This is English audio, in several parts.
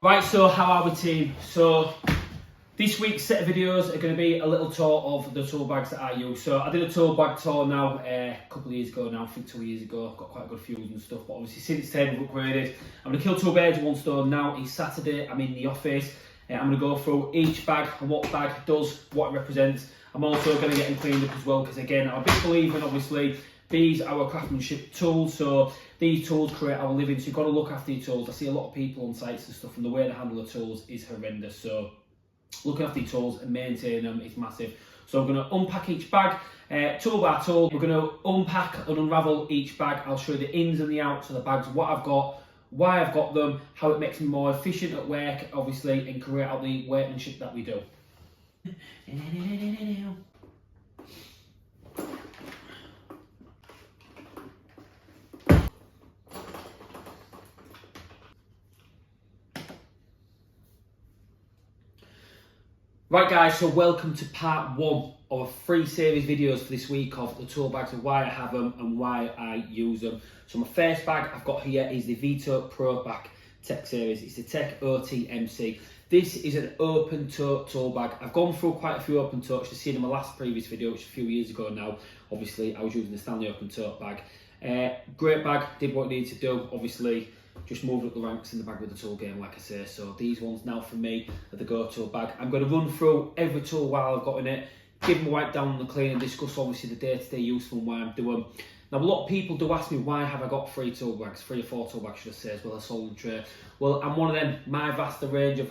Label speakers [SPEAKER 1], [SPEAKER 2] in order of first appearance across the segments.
[SPEAKER 1] Right, so how are we, team? So this week's set of videos are going to be a little tour of the tool bags that I use. So I did a tool bag tour now a couple of years ago now, I think 2 years ago. I've got quite a good fuse and stuff, but obviously since then we've upgraded. I'm going to kill two birds with one stone now. It's Saturday, I'm in the office. I'm going to go through each bag and what bag does, what it represents. I'm also going to get them cleaned up as well, because again, I'm a big believer in, obviously, these are our craftsmanship tools, so these tools create our living, so you've got to look after your tools. I see a lot of people on sites and stuff, and the way they handle the tools is horrendous, so looking after your tools and maintaining them is massive. So I'm going to unpack each bag, tool by tool. We're going to unpack and unravel each bag. I'll show you the ins and the outs of the bags, what I've got, why I've got them, how it makes me more efficient at work, obviously, and create out the workmanship that we do. Right guys, so welcome to part one of a free series videos for this week of the tool bags and why I have them and why I use them. So my first bag I've got here is the Veto Pro Pac Tech Series. It's the Tech OT-MC. This is an open tote tool bag. I've gone through quite a few open totes. You've seen in my last previous video, which is a few years ago now. Obviously, I was using the Stanley open tote bag. Great bag, did what it needed to do. Obviously, just moved up the ranks in the bag with the tool game, like I say. So these ones now for me are the go-to bag. I'm going to run through every tool while I've got in it, give them a wipe down on the clean and discuss obviously the day-to-day use and why I'm doing. Now a lot of people do ask me, why have I got three tool bags, 3 or 4 tool bags should I say, as well as sold and tray. Well, I'm one of them. My vast range of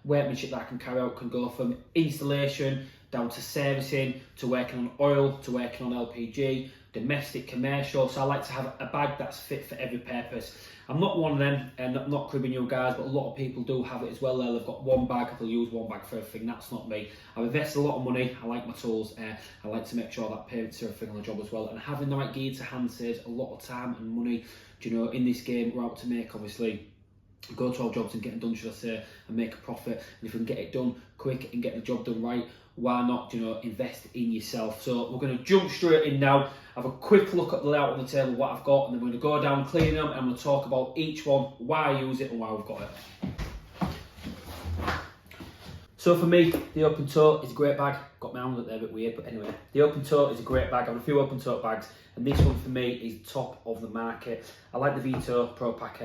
[SPEAKER 1] workmanship that I can carry out can go from installation down to servicing, to working on oil, to working on LPG, domestic, commercial. So I like to have a bag that's fit for every purpose. I'm not one of them, and I'm not cribbing you guys, but a lot of people do have it as well. They've got one bag, they'll use one bag for everything. That's not me. I've invested a lot of money. I like my tools. I like to make sure that parents are everything on the job as well. And having the right gear to hand saves a lot of time and money. Do you know, in this game, we're out to make, obviously, go to our jobs and get them done, should I say, and make a profit. And if we can get it done quick and get the job done right, why not, you know, invest in yourself? So we're going to jump straight in now, have a quick look at the layout on the table, what I've got, and then we're going to go down, clean them, and I'm going to talk about each one, why I use it and why we've got it. So for me, the open tote is a great bag. Got my arm up there a bit weird, but anyway, the open tote is a great bag. I have a few open tote bags, and this one for me is top of the market. I like the Veto Pro Pac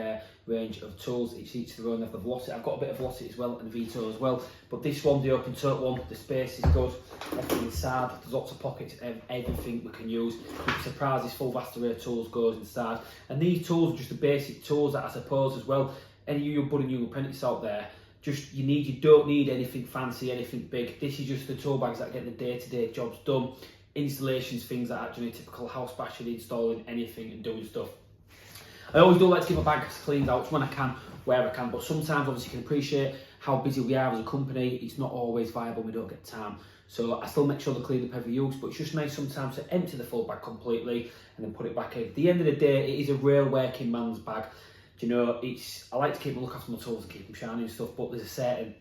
[SPEAKER 1] range of tools. Each their own have the velocity. I've got a bit of velocity as well, and the Veto as well. But this one, the open tote one, the space is good. Everything inside, there's lots of pockets, everything we can use. You'd be surprised this full vast array of tools goes inside. And these tools are just the basic tools that I suppose as well, any of you budding young apprentices out there, you don't need anything fancy, anything big. This is just the tool bags that get the day-to-day jobs done. Installations, things like that, you know, typical house bashing, installing anything and doing stuff. I always do like to keep my bags cleaned out when I can, where I can, but sometimes obviously you can appreciate how busy we are as a company. It's not always viable, we don't get time. So I still make sure they're cleaned up every use, but it's just nice sometimes to empty the full bag completely and then put it back in. At the end of the day, it is a real working man's bag. You know, I like to keep a look after my tools and keep them shiny and stuff, but there's a certain,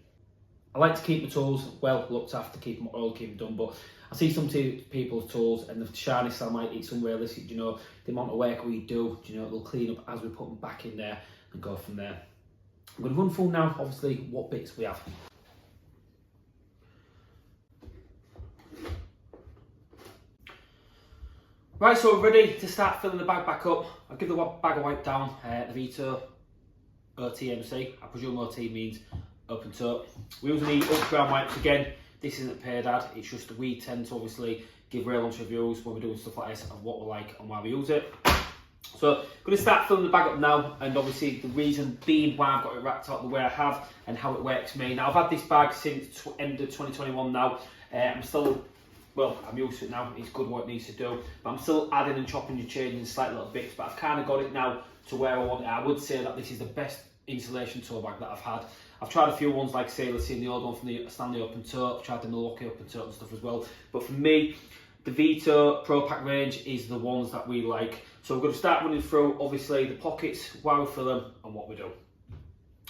[SPEAKER 1] I like to keep my tools well looked after, keep them oiled, keep them done, but I see some people's tools and the shiny side might, it's unrealistic, you know, the amount of work we do, you know, they'll clean up as we put them back in there and go from there. I'm going to run through now, obviously, what bits we have. Right, so we're ready to start filling the bag back up. I'll give the bag a wipe down, the Veto OT-MC. I presume OT means open tote. We use the up ground wipes again. This isn't a paid ad, it's just we tend to obviously give real honest reviews when we're doing stuff like this of what we like and why we use it. So I'm going to start filling the bag up now, and obviously the reason being why I've got it wrapped up the way I have and how it works for me. Now I've had this bag since end of 2021 now. I'm used to it now, it's good what it needs to do, but I'm still adding and chopping and changing slight little bits, but I've kind of got it now to where I want it. I would say that this is the best insulation tool bag that I've had. I've tried a few ones like Sailor Scene, the old one from the Stanley open tote, I've tried the Milwaukee open tote and stuff as well, but for me, the Veto Pro Pac range is the ones that we like. So we're going to start running through, obviously, the pockets, why we fill them and what we do.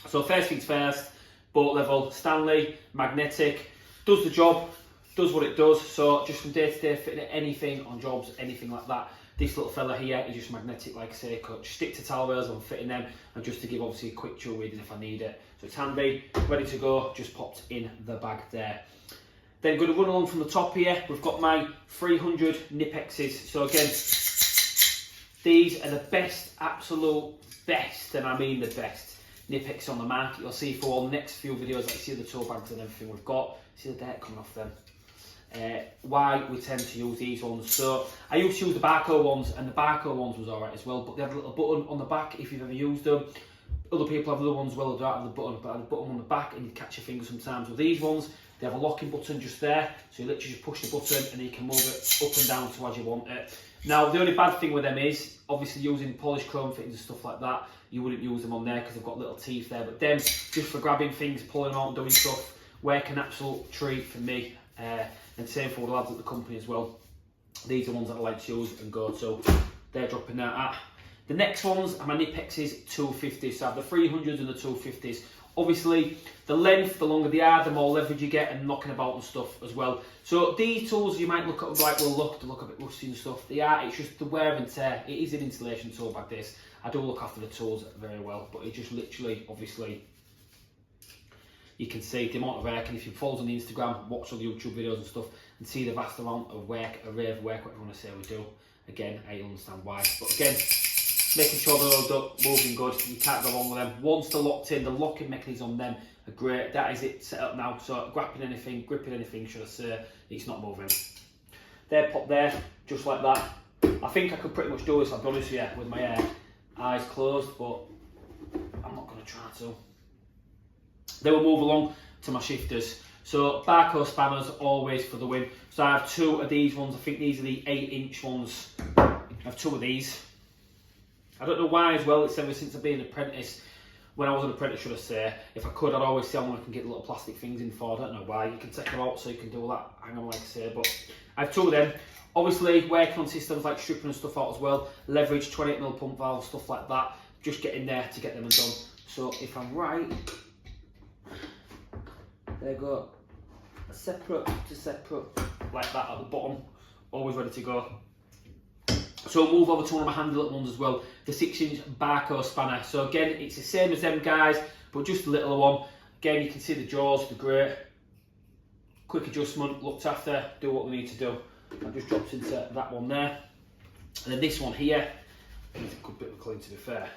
[SPEAKER 1] So first things first, boat level, Stanley, magnetic, does the job, does what it does. So just from day to day, fitting anything on jobs, anything like that. This little fella here is just magnetic, like I say, just stick to towel rails, I'm fitting them, and just to give obviously a quick chill reading if I need it. So it's handy, ready to go, just popped in the bag there. Then going to run along from the top here, we've got my 300 Nipexes. So again, these are the best, absolute best, and I mean the best Nipex on the market. You'll see for all the next few videos, like you see the tote bags and everything we've got, see the dirt coming off them. Why we tend to use these ones. So I used to use the Barco ones, and the Barco ones was alright as well, but they have a little button on the back if you've ever used them. Other people have other ones well, they don't have the button, but I have the button on the back and you catch your finger sometimes. With these ones, they have a locking button just there, so you literally just push the button and you can move it up and down to as you want it. Now the only bad thing with them is, obviously using polished chrome fittings and stuff like that, you wouldn't use them on there because they've got little teeth there, but them, just for grabbing things, pulling them out and doing stuff, work an absolute treat for me. And same for the lads at the company as well. These are ones that I like to use and go, so they're dropping that at. The next ones are my Nipexes 250s, so I have the 300s and the 250s. Obviously, the length, the longer they are, the more leverage you get and knocking about and stuff as well. So these tools you might look at like, well, they look a bit rusty and stuff. They are, it's just the wear and tear. It is an installation tool like this. I do look after the tools very well, but it just literally, obviously, you can see the amount of work, and if you follow us on the Instagram, watch all the YouTube videos and stuff, and see the vast amount of work, array of work, whatever you want to say we do. Again, I understand why. But again, making sure they're loaded up, moving good, you can't go wrong with them. Once they're locked in, the locking mechanism on them are great. That is it set up now, so gripping anything, should I say, it's not moving. They're popped there, just like that. I think I could pretty much do this, I'll be honest with you, with my eyes closed, but I'm not going to try to. Then we'll move along to my shifters. So Barco spanners, always for the win. So I have two of these ones. I think these are the 8-inch ones. I have two of these. I don't know why as well. It's ever since I've been an apprentice. When I was an apprentice, should I say, if I could, I'd always see how I can get little plastic things in for. I don't know why. You can take them out so you can do all that. Hang on, like I say. But I have two of them. Obviously, working on systems like stripping and stuff out as well. Leverage, 28mm pump valve, stuff like that. Just get in there to get them done. So if I'm right, they go separate to separate, like that at the bottom, always ready to go. So we'll move over to one of my handy little ones as well, the 6-inch Barco spanner. So again, it's the same as them guys, but just a little one. Again, you can see the jaws, they're great. Quick adjustment, looked after, do what we need to do. I've just dropped into that one there. And then this one here, needs a good bit of a clean to be fair.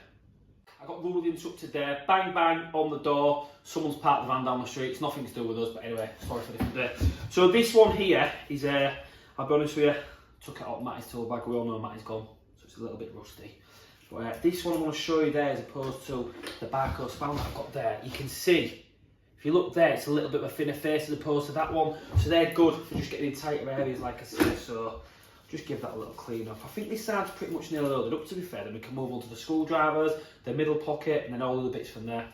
[SPEAKER 1] I got rulings up to there, bang bang on the door, someone's parked the van down the street, it's nothing to do with us, but anyway, sorry for the different day. So this one here is, I'll be honest with you, took it out Matty's tool bag, we all know Matty's gone, so it's a little bit rusty. But this one I want to show you there as opposed to the Barco spanner that I've got there. You can see, if you look there, it's a little bit of a thinner face as opposed to that one, so they're good for just getting in tighter areas like I said, so just give that a little clean up. I think this side's pretty much nearly loaded up to be fair, then we can move on to the screwdrivers, the middle pocket, and then all the bits from there.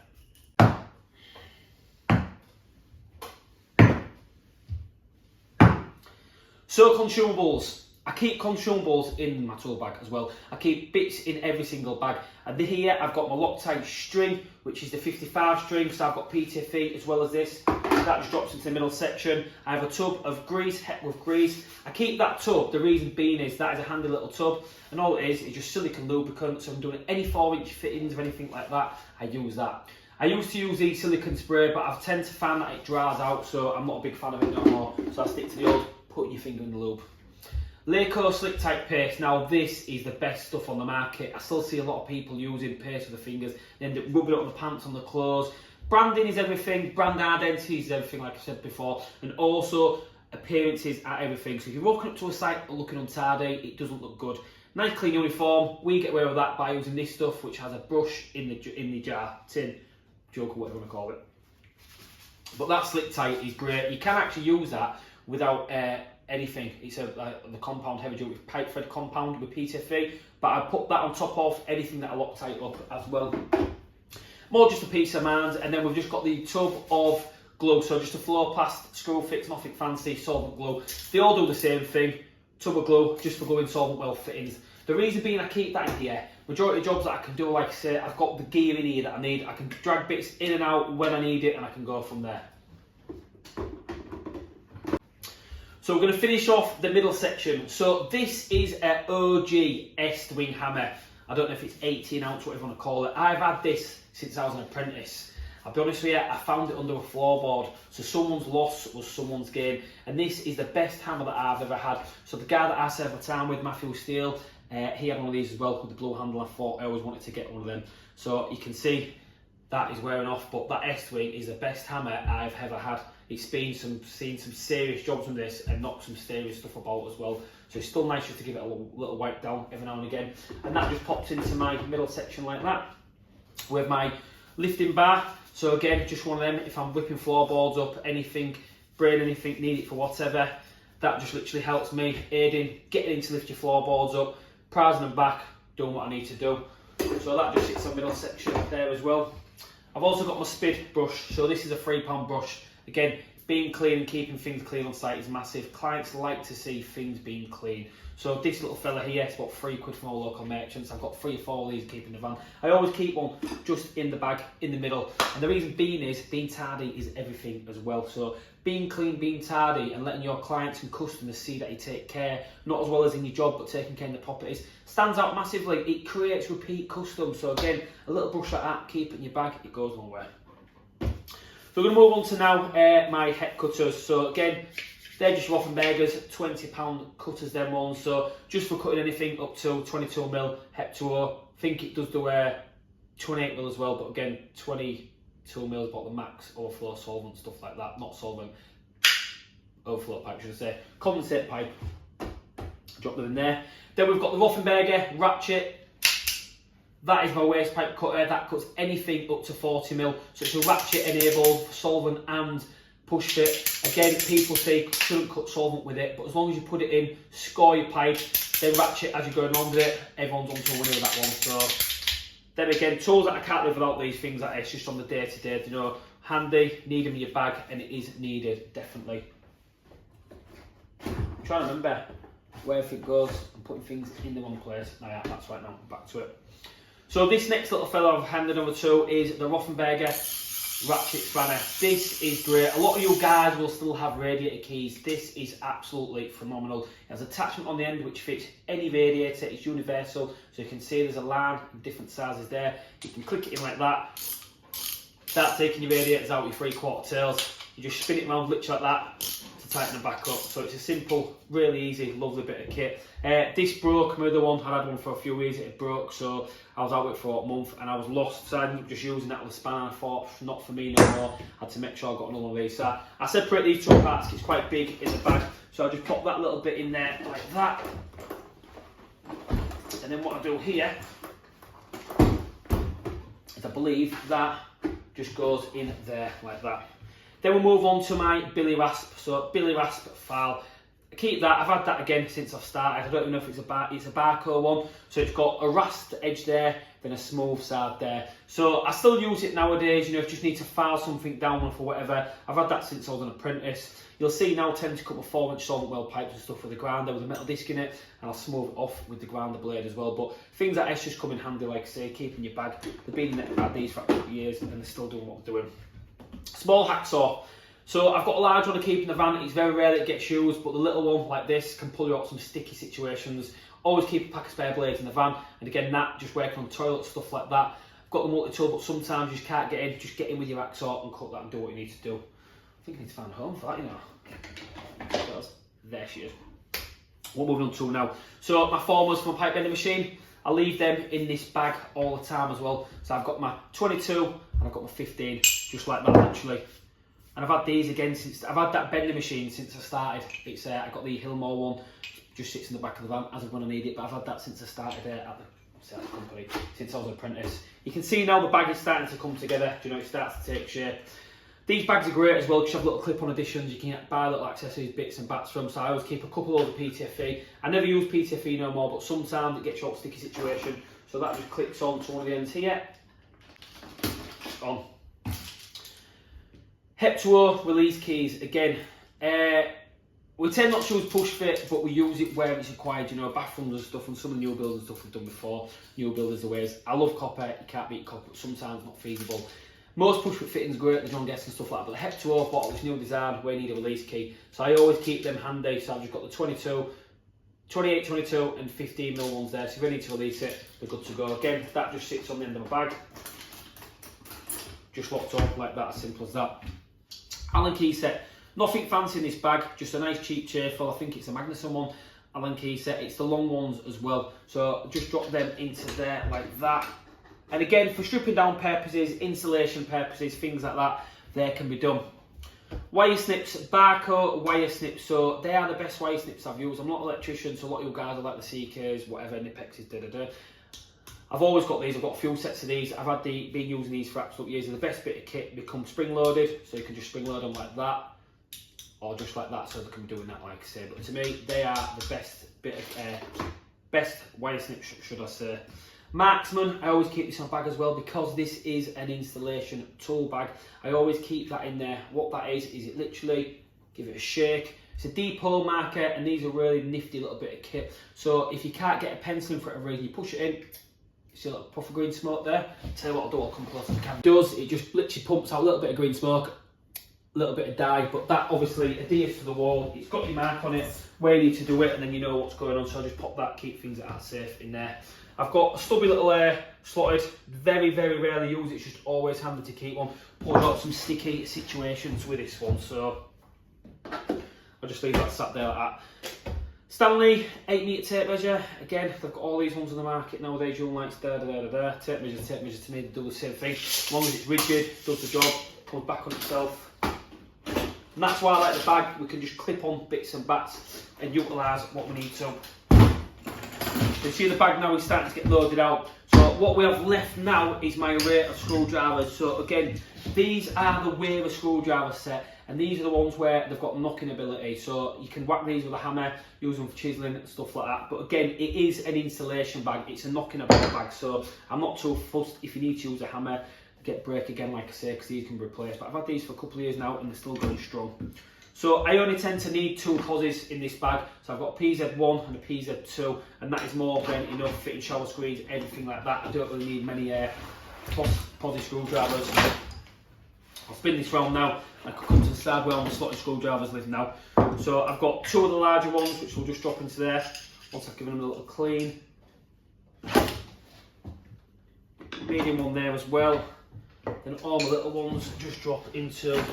[SPEAKER 1] So consumables. I keep consumables in my tool bag as well. I keep bits in every single bag. And here I've got my Loctite string, which is the 55 string, so I've got PTFE as well as this. That just drops into the middle section. I have a tub of grease, Hepworth grease. I keep that tub, the reason being is that is a handy little tub, and all it is just silicone lubricant, so I'm doing any 4-inch fittings or anything like that, I use that. I used to use the silicone spray, but I've tend to find that it dries out, so I'm not a big fan of it no more, so I stick to the old, put your finger in the lube. Laco Slick Tight Paste, now this is the best stuff on the market. I still see a lot of people using paste with the fingers, they end up rubbing it on the pants, on the clothes. Branding is everything, brand identity is everything like I said before, and also appearances are everything. So if you're walking up to a site looking untidy, it doesn't look good. Nice clean uniform, we get away with that by using this stuff which has a brush in the jar, tin, jug, whatever you want to call it. But that Slick Tight is great, you can actually use that without anything. It's the compound heavy duty pipe thread compound with PTFE, but I put that on top of anything that I Loctite up as well. More just a peace of mind, and then we've just got the tub of glue, so just a floor plast, screw fix, nothing fancy, solvent glue. They all do the same thing, tub of glue, just for gluing solvent well fittings. The reason being I keep that in here, majority of jobs that I can do, like I say, I've got the gear in here that I need, I can drag bits in and out when I need it, and I can go from there. So we're going to finish off the middle section. So this is an OG S-wing hammer. I don't know if it's 18 ounce, whatever you want to call it. I've had this since I was an apprentice. I'll be honest with you, I found it under a floorboard. So someone's loss was someone's gain. And this is the best hammer that I've ever had. So the guy that I served my time with, Matthew Steele, he had one of these as well with the blue handle. I thought I always wanted to get one of them. So you can see that is wearing off, but that S-wing is the best hammer I've ever had. It's been seen some serious jobs on this and knocked some serious stuff about as well. So it's still nice just to give it a little wipe down every now and again. And that just pops into my middle section like that with my lifting bar. So again, just one of them, if I'm whipping floorboards up, anything, brain anything, need it for whatever, that just literally helps me aiding, getting in to lift your floorboards up, prising them back, doing what I need to do. So that just sits on the middle section there as well. I've also got my spid brush, so this is a £3 brush. Again, being clean and keeping things clean on site is massive. Clients like to see things being clean. So this little fella here, it's about £3 from our local merchants. I've got 3 or 4 of these to keep in the van. I always keep one just in the bag, in the middle. And the reason being is, being tardy is everything as well. So being clean, being tardy, and letting your clients and customers see that you take care, not as well as in your job, but taking care of the properties, stands out massively. It creates repeat custom. So again, a little brush like that, keep it in your bag, it goes a long way. So we're going to move on to now my hep cutters. So again, they're just Rothenbergers, £20 cutters, them ones. So just for cutting anything up to 22mm hep 2O. I think it does do 28mm as well, but again, 22mm is about the max overflow solvent, stuff like that. Not solvent, overflow pipe, should I say. Condensate pipe. Drop them in there. Then we've got the Rothenberger ratchet. That is my waste pipe cutter. That cuts anything up to 40mm. So it's a ratchet enabled for solvent and push fit. Again, people say you shouldn't cut solvent with it, but as long as you put it in, score your pipe, then ratchet as you're going along with it, everyone's onto a winner with that one. So then again, tools that I can't live without these things, that it's just on the day-to-day, you know, handy, need them in your bag, and it is needed, definitely. I'm trying to remember where everything goes. I'm putting things in the wrong place. Oh yeah, that's right now, back to it. So this next little fella I've handed over to is the Rothenberger ratchet spanner. This is great. A lot of you guys will still have radiator keys. This is absolutely phenomenal. It has an attachment on the end which fits any radiator. It's universal, so you can see there's a line in different sizes there. You can click it in like that. Start taking your radiators out with 3/4 tails. You just spin it around literally like that to tighten them back up. So it's a simple, really easy, lovely bit of kit. This broke, my other one, I had one for a few weeks, it broke, so I was out with it for a month and I was lost, so I ended up just using that with a spanner. I thought, not for me no more. I had to make sure I got another one of these. So I separate these two parts, it's quite big in the bag, so I just pop that little bit in there like that. And then what I do here is I believe that just goes in there like that. Then we'll move on to my Billy Rasp. So Billy Rasp file. Keep that. I've had that again since I've started. I don't even know if it's a Barco one. So it's got a rasped edge there, then a smooth side there. So I still use it nowadays. You know, if you just need to file something down for whatever. I've had that since I was an apprentice. You'll see now I tend to cut my 4-inch solvent weld pipes and stuff with a grinder with a metal disc in it, and I'll smooth it off with the grinder blade as well. But things like this just come in handy, like I say, keep in your bag. They've been at these for a couple of years and they're still doing what they're doing. Small hacksaw. So I've got a large one to keep in the van. It's very rare that it gets used, but the little one like this can pull you out some sticky situations. Always keep a pack of spare blades in the van, and again, that just working on toilets, stuff like that. I've got the multi-tool, but sometimes you just can't get in. Just get in with your hacksaw and cut that and do what you need to do. I think I need to find a home for that, you know. There she is. What we're moving on to now. So my formers for my pipe bending machine, I leave them in this bag all the time as well. So I've got my 22 and I've got my 15, just like that actually. And I've had these again since, I've had that bending machine since I started. It's I got the Hillmore one, just sits in the back of the van as of when I need it, but I've had that since I started at the company, since I was an apprentice. You can see now the bag is starting to come together, you know, it starts to take shape. These bags are great as well, because you have little clip-on additions, you can buy little accessories, bits and bats from, so I always keep a couple of the PTFE. I never use PTFE no more, but sometimes it gets you out of a sticky situation, so that just clicks on to one of the ends here. On. hep 2O release keys, again, we tend not to use push fit, but we use it where it's required, you know, bathrooms and stuff, and some of the new builds and stuff we've done before, new builders the ways. I love copper, you can't beat copper, but sometimes not feasible. Most push fit fittings are great, the John Guest and stuff like that, but the Hep 2O bottle is new design where you need a release key. So I always keep them handy, so I've just got the 22, 28, 22 and 15mm ones there, so if you need to release it, we're good to go. Again, that just sits on the end of my bag. Just locked up like that, as simple as that. Allen key set, nothing fancy in this bag, just a nice cheap cheerful. I think it's a Magnuson one. Allen key set, it's the long ones as well. So just drop them into there like that. And again, for stripping down purposes, insulation purposes, things like that, they can be done. Wire snips, Barco wire snips, so they are the best wire snips I've used. I'm not an electrician, so a lot of you guys are like the CKs, whatever, Nipexes, I've always got these, I've got a few sets of these. I've been using these for absolute years. They're the best bit of kit, become spring loaded, so you can just spring load them like that, or just like that, so they can be doing that like I say. But to me, they are the best bit of best wire snips, should I say. Marksman, I always keep this in my bag as well because this is an installation tool bag. I always keep that in there. What that is it literally, give it a shake. It's a deep hole marker and these are really nifty little bit of kit. So if you can't get a pencil in for a reason, you push it in. See a little puff of green smoke there? Tell you what I'll do, I'll come close to the camera. It just literally pumps out a little bit of green smoke, a little bit of dye, but that obviously adheres to the wall. It's got your mark on it, where you need to do it, and then you know what's going on. So I just pop that, keep things that are safe in there. I've got a stubby little slotted, very, very rarely use it, it's just always handy to keep one. Pulled out some sticky situations with this one, so I'll just leave that sat there like that. Stanley 8 metre tape measure, again, they've got all these ones on the market nowadays, Young Lights, tape measure to me, they do the same thing. As long as it's rigid, does the job, comes back on itself. And that's why I like the bag, we can just clip on bits and bats and utilise what we need to. So you see the bag now is starting to get loaded out. So what we have left now is my array of screwdrivers. So again, these are the Weaver screwdriver set, and these are the ones where they've got knocking ability. So you can whack these with a hammer, use them for chiseling and stuff like that. But again, it is an installation bag, it's a knocking about bag. So I'm not too fussed if you need to use a hammer, get break again like I say, because these can be replaced. But I've had these for a couple of years now and they're still going strong. So I only tend to need 2 POSs in this bag. So I've got a PZ1 and a PZ2, and that is more than enough fitting shower screens, everything like that. I don't really need many POSy screwdrivers. I'll spin this round now. I could come to the side where all the slotted screwdrivers live now. So I've got 2 of the larger ones, which will just drop into there once I've given them a little clean. Medium one there as well. Then all my little ones just drop into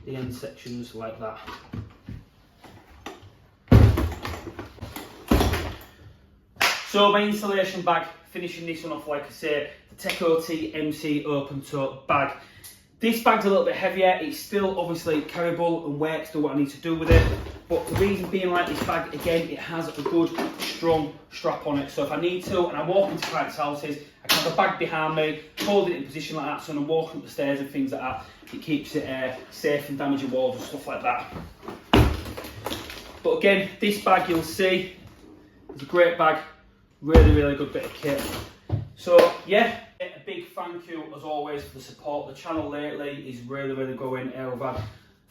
[SPEAKER 1] the end sections like that. So my installation bag, finishing this one off like I say, the Teco T MC open tote bag. This bag's a little bit heavier, it's still obviously carryable and works, do what I need to do with it. But the reason being like this bag, again, it has a good strong strap on it. So if I need to, and I'm walking to clients' houses, I can have the bag behind me, hold it in position like that, so when I'm walking up the stairs and things like that, it keeps it safe from damaging walls and stuff like that. But again, this bag you'll see, it's a great bag, really, really good bit of kit. So yeah, a big thank you as always for the support. The channel lately is really, really growing. We've had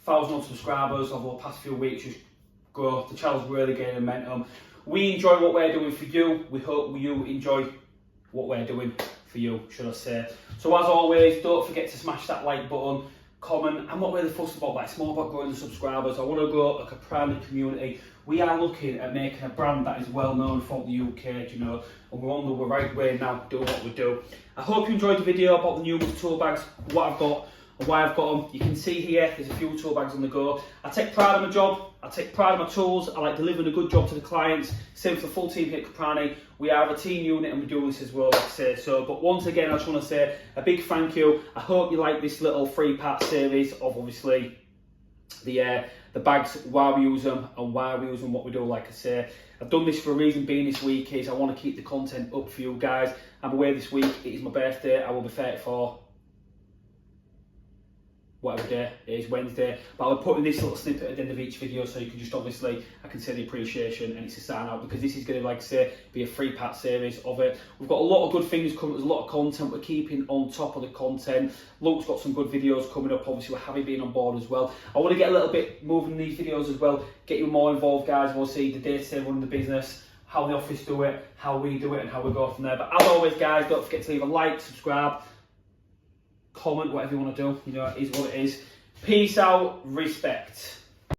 [SPEAKER 1] 1,000 subscribers over the past few weeks, just grow. The channel's really gaining momentum. We enjoy what we're doing for you. We hope you enjoy what we're doing for you, should I say. So as always, don't forget to smash that like button, comment. I'm not really fussed about that, it's more about growing the subscribers. I want to grow like a primary community. We are looking at making a brand that is well known for the UK, you know, and we're on the right way now, doing what we do. I hope you enjoyed the video about the new tool bags, what I've got and why I've got them. You can see here, there's a few tool bags on the go. I take pride in my job, I take pride in my tools, I like delivering a good job to the clients. Same for the full team here at Caprani. We are a team unit and we do this as well, like I say. So, but once again, I just want to say a big thank you. I hope you like this little 3-part series of obviously the bags, why we use them and why we use them, what we do, like I say. I've done this for a reason being this week is I want to keep the content up for you guys. I'm away this week, it is my birthday, I will be 34. Whatever day it is, Wednesday, but I'll put in this little snippet at the end of each video so you can just obviously, I can say the appreciation and it's a sign out because this is going to, like I say, be a 3-part series of it. We've got a lot of good things coming, there's a lot of content, we're keeping on top of the content. Luke's got some good videos coming up, obviously with Harry being on board as well. I want to get a little bit moving in these videos as well, get you more involved guys, we'll see the day-to-day running the business, how the office do it, how we do it and how we go from there. But as always guys, don't forget to leave a like, subscribe, comment, whatever you want to do. You know, it is what it is. Peace out, respect.